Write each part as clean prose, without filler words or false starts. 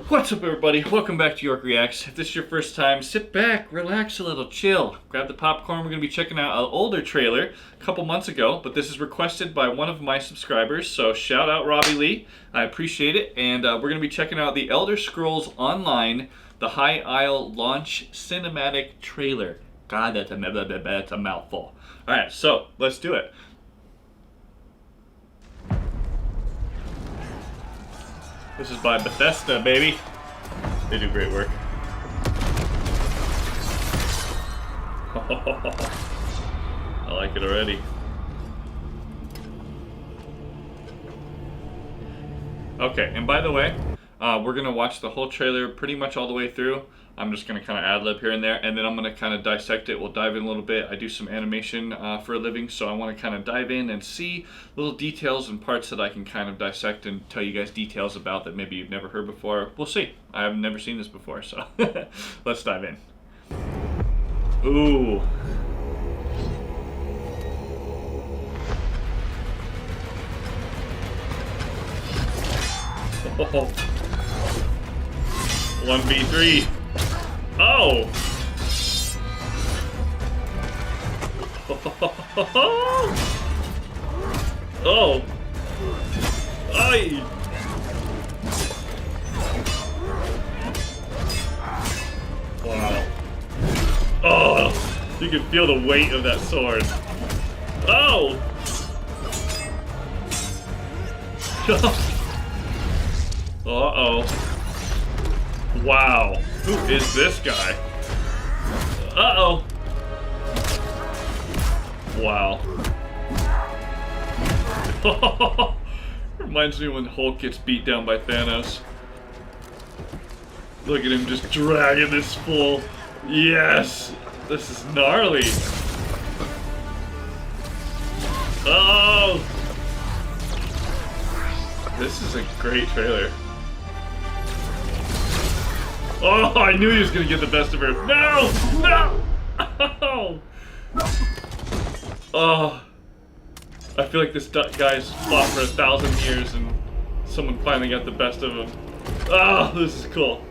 What's up, everybody? Welcome back to York Reacts. If this is your first time, sit back, relax a little, chill. Grab the popcorn. We're going to be checking out an older trailer a couple months ago, but this is requested by one of my subscribers, so shout out Robbie Lee. I appreciate it. And we're going to be checking out the Elder Scrolls Online, the High Isle launch cinematic trailer. God, that's a mouthful. Alright, so let's do it. This is by Bethesda, baby. They do great work. I like it already. Okay, and by the way, we're gonna watch the whole trailer pretty much all the way through. I'm just gonna kind of ad-lib here and there, and then I'm gonna kind of dissect it. We'll dive in a little bit. I do some animation for a living, so I want to kind of dive in and see little details and parts that I can kind of dissect and tell you guys details about that maybe you've never heard before. We'll see. I have never seen this before, so let's dive in. Ooh. Oh. 1v3. Oh! Oh! Ay! Wow. Oh! You can feel the weight of that sword. Oh! Uh-oh. Wow. Who is this guy? Uh-oh. Wow. Reminds me when Hulk gets beat down by Thanos. Look at him just dragging this fool. Yes! This is gnarly. Oh! This is a great trailer. Oh, I knew he was going to get the best of her. No! No! Oh! Oh. I feel like this guy's fought for 1,000 years and someone finally got the best of him. Oh, this is cool.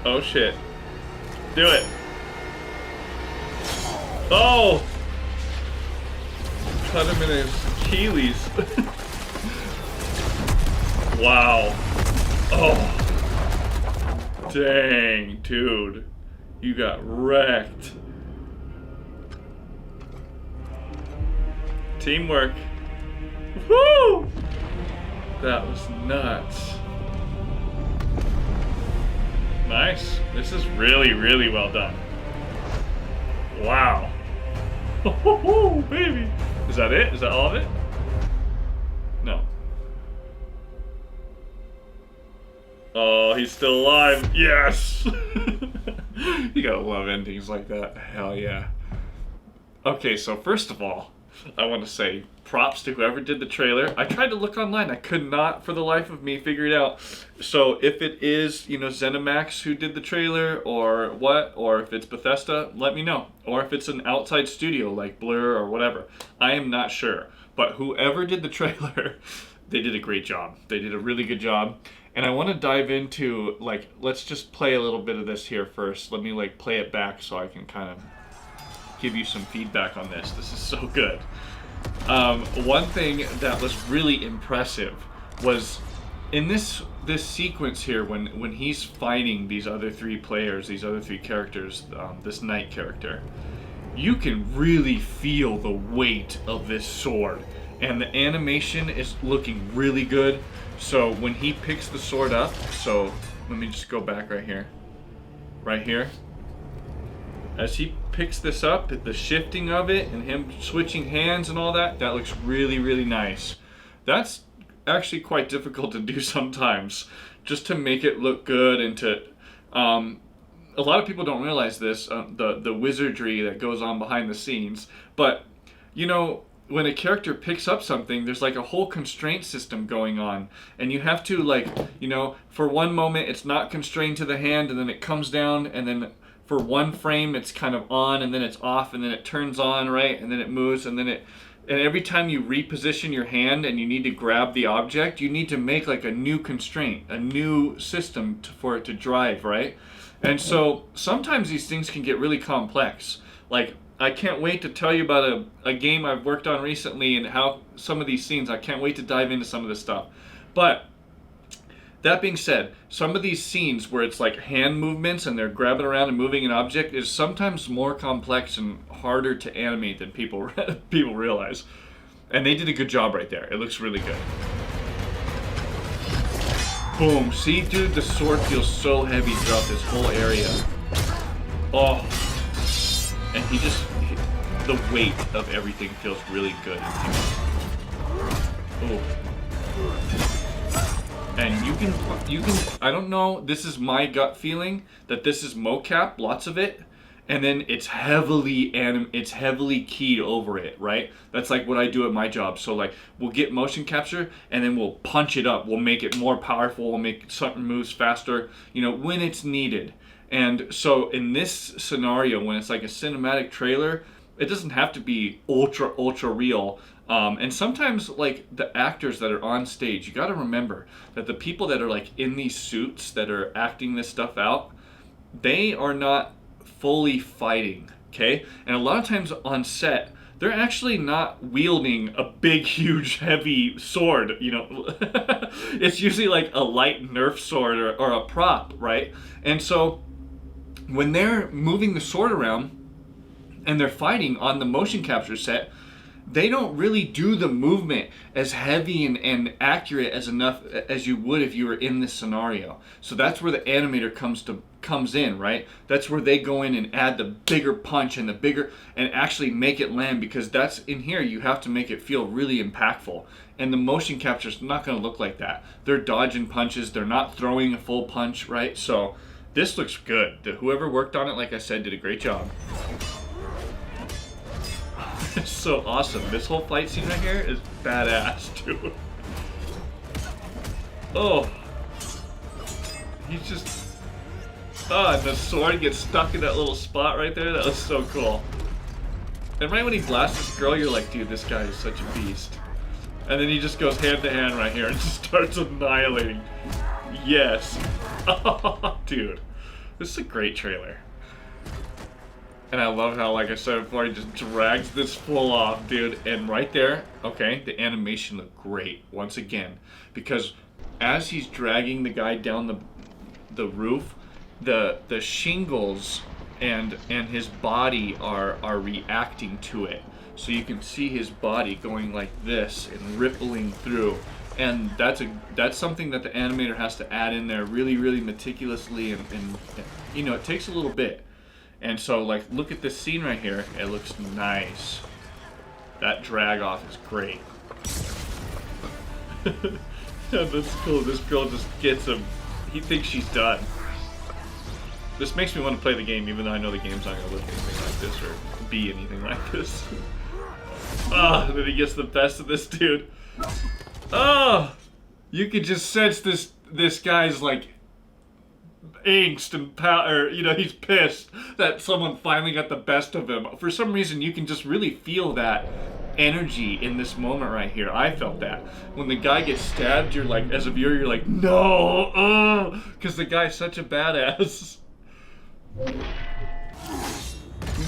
Oh, shit. Do it. Oh! Cut him in his Achilles. Wow. Oh, dang, dude. You got wrecked. Teamwork. Woo! That was nuts. Nice. This is really, really well done. Wow. Oh, baby. Is that it? Is that all of it? No. Oh, he's still alive. Yes! You gotta love endings like that. Hell yeah. Okay, so first of all, I want to say props to whoever did the trailer. I tried to look online. I could not for the life of me figure it out. So if it is, you know, ZeniMax who did the trailer or what, or if it's Bethesda, let me know. Or if it's an outside studio like Blur or whatever. I am not sure. But whoever did the trailer, they did a great job. They did a really good job. And I want to dive into, like, let's just play a little bit of this here first. Let me, like, play it back so I can kind of give you some feedback on this. This is so good. One thing that was really impressive was in this sequence here when he's fighting these other three players, these other three characters, this knight character, you can really feel the weight of this sword. And the animation is looking really good. So when he picks the sword up, so let me just go back right here. Right here. As he picks this up, the shifting of it and him switching hands and all that, that looks really, really nice. That's actually quite difficult to do sometimes, just to make it look good and to... a lot of people don't realize this, the wizardry that goes on behind the scenes, but, you know, when a character picks up something, there's like a whole constraint system going on, and you have to, like, you know, for one moment it's not constrained to the hand, and then it comes down, and then for one frame it's kind of on, and then it's off, and then it turns on, right, and then it moves, and then it And every time you reposition your hand and you need to grab the object, you need to make like a new constraint, a new system for it to drive, right? And so sometimes these things can get really complex. Like, I can't wait to tell you about a game I've worked on recently and how some of these scenes, I can't wait to dive into some of this stuff. But that being said, some of these scenes where it's like hand movements and they're grabbing around and moving an object is sometimes more complex and harder to animate than people realize. And they did a good job right there. It looks really good. Boom. See, dude, the sword feels so heavy throughout this whole area. Oh. And the weight of everything feels really good. Oh. And you can, I don't know, this is my gut feeling that this is mocap, lots of it, and then it's heavily keyed over it, right? That's like what I do at my job. So like, we'll get motion capture and then we'll punch it up. We'll make it more powerful. We'll make something moves faster, you know, when it's needed. And so in this scenario, when it's like a cinematic trailer, it doesn't have to be ultra real. And sometimes, like, the actors that are on stage, you got to remember that the people that are like in these suits that are acting this stuff out, they are not fully fighting, okay? And a lot of times on set, they're actually not wielding a big, huge, heavy sword, you know. It's usually like a light Nerf sword or a prop, right? And so when they're moving the sword around and they're fighting on the motion capture set, they don't really do the movement as heavy and accurate as you would if you were in this scenario. So that's where the animator comes in, right? That's where they go in and add the bigger punch and actually make it land, because that's in here, you have to make it feel really impactful. And the motion capture is not going to look like that. They're dodging punches, they're not throwing a full punch, right? So this looks good. Whoever worked on it, like I said, did a great job. It's so awesome. This whole fight scene right here is badass, dude. Oh. He's just... Oh, and the sword gets stuck in that little spot right there. That was so cool. And right when he blasts this girl, you're like, dude, this guy is such a beast. And then he just goes hand to hand right here and just starts annihilating. Yes. Oh, dude. This is a great trailer. And I love how, like I said before, he just drags this full off, dude. And right there, okay, the animation looked great once again, because as he's dragging the guy down the roof, the shingles and his body are reacting to it. So you can see his body going like this and rippling through. And that's something that the animator has to add in there really, really meticulously, and you know, it takes a little bit. And so, like, look at this scene right here. It looks nice. That drag off is great. That's cool. This girl just gets him. He thinks she's done. This makes me want to play the game, even though I know the game's not going to look anything like this or be anything like this. Ah, then he gets the best of this dude. Oh, you could just sense this guy's like angst and power. You know, he's pissed that someone finally got the best of him. For some reason, you can just really feel that energy in this moment right here. I felt that when the guy gets stabbed, you're like, as a viewer, you're like, no, because the guy's such a badass.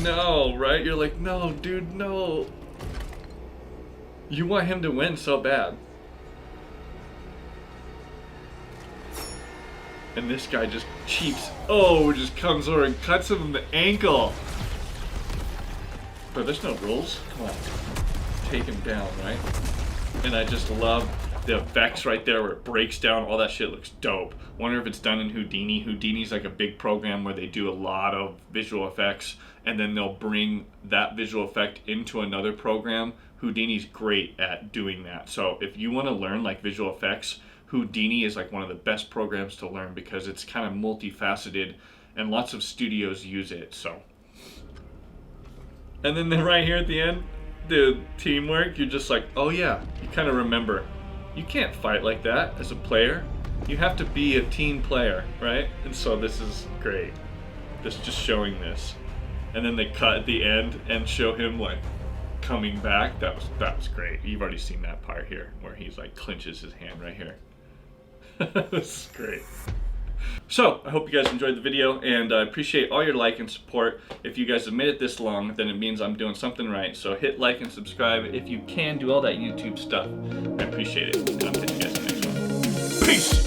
No, right? You're like, no, dude, no. You want him to win so bad. And this guy just cheats. Oh, just comes over and cuts him in the ankle. But there's no rules. Come on. Take him down, right? And I just love the effects right there where it breaks down. All that shit looks dope. Wonder if it's done in Houdini. Houdini's like a big program where they do a lot of visual effects, and then they'll bring that visual effect into another program. Houdini's great at doing that. So if you want to learn like visual effects, Houdini is like one of the best programs to learn because it's kind of multifaceted and lots of studios use it. So, and then right here at the end, the teamwork, you're just like, oh yeah, you kind of remember. You can't fight like that as a player. You have to be a team player, right? And so this is great. Just showing this. And then they cut at the end and show him like coming back. That was great. You've already seen that part here where he's like clenches his hand right here. This is great. So, I hope you guys enjoyed the video, and I appreciate all your like and support. If you guys have made it this long, then it means I'm doing something right. So hit like and subscribe if you can. Do all that YouTube stuff. I appreciate it, and I'll catch you guys in the next one. Peace!